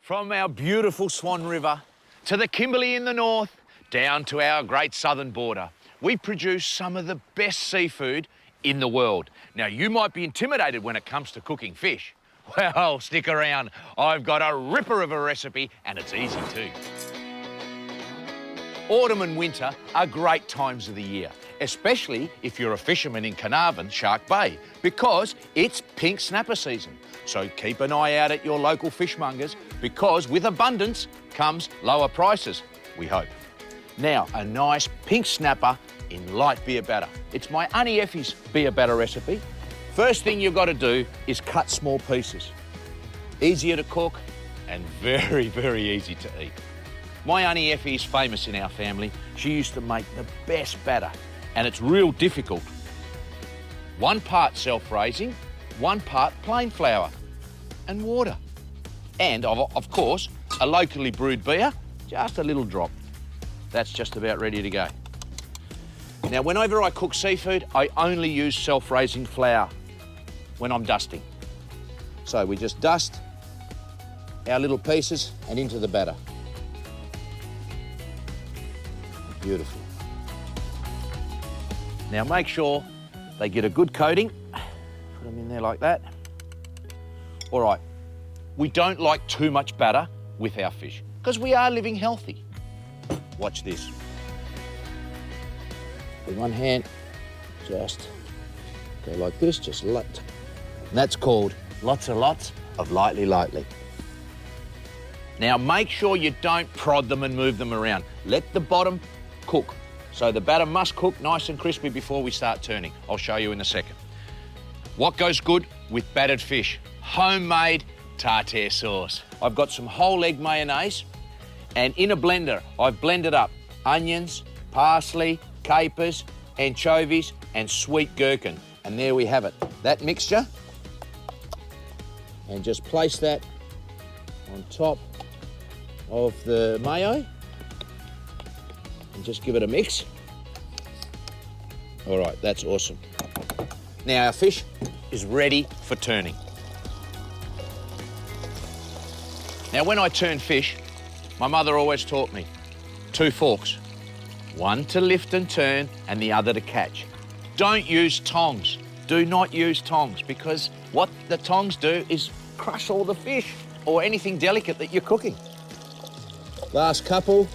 From our beautiful Swan River to the Kimberley in the north, down to our great southern border, we produce some of the best seafood in the world. Now, you might be intimidated when it comes to cooking fish. Well, stick around. I've got a ripper of a recipe, and it's easy too. Autumn and winter are great times of the year, especially if you're a fisherman in Carnarvon, Shark Bay, because it's pink snapper season. So keep an eye out at your local fishmongers, because with abundance comes lower prices, we hope. Now, a nice pink snapper in light beer batter. It's my Auntie Effie's beer batter recipe. First thing you've got to do is cut small pieces. Easier to cook and very, very easy to eat. My Auntie Effie is famous in our family. She used to make the best batter, and it's real difficult. 1 part self-raising, 1 part plain flour and water. And, of course, a locally brewed beer, just a little drop. That's just about ready to go. Now, whenever I cook seafood, I only use self-raising flour when I'm dusting. So we just dust our little pieces and into the batter. Beautiful. Now make sure they get a good coating. Put them in there like that. All right, we don't like too much batter with our fish because we are living healthy. Watch this. With one hand, just go like this, just light. And that's called lots of lightly. Now make sure you don't prod them and move them around. Let the bottom cook. So the batter must cook nice and crispy before we start turning. I'll show you in a second. What goes good with battered fish? Homemade tartar sauce. I've got some whole egg mayonnaise, and in a blender, I've blended up onions, parsley, capers, anchovies, and sweet gherkin. And there we have it. That mixture, and just place that on top of the mayo and just give it a mix. All right, that's awesome. Now our fish is ready for turning. Now when I turn fish, my mother always taught me 2 forks, one to lift and turn and the other to catch. Don't use tongs. Do not use tongs, because what the tongs do is crush all the fish or anything delicate that you're cooking. Last couple.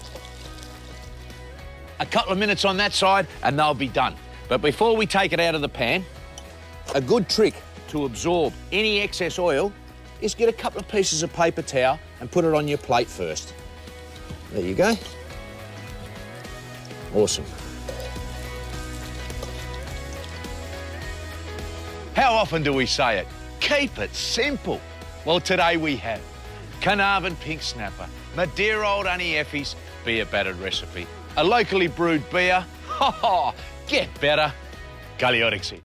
A couple of minutes on that side and they'll be done. But before we take it out of the pan, a good trick to absorb any excess oil is get a couple of pieces of paper towel and put it on your plate first. There you go. Awesome. How often do we say it? Keep it simple. Well, today we have Carnarvon pink snapper, my dear old Auntie Effie's beer battered recipe, a locally brewed beer. Ha ha! Get better. Galiorixi.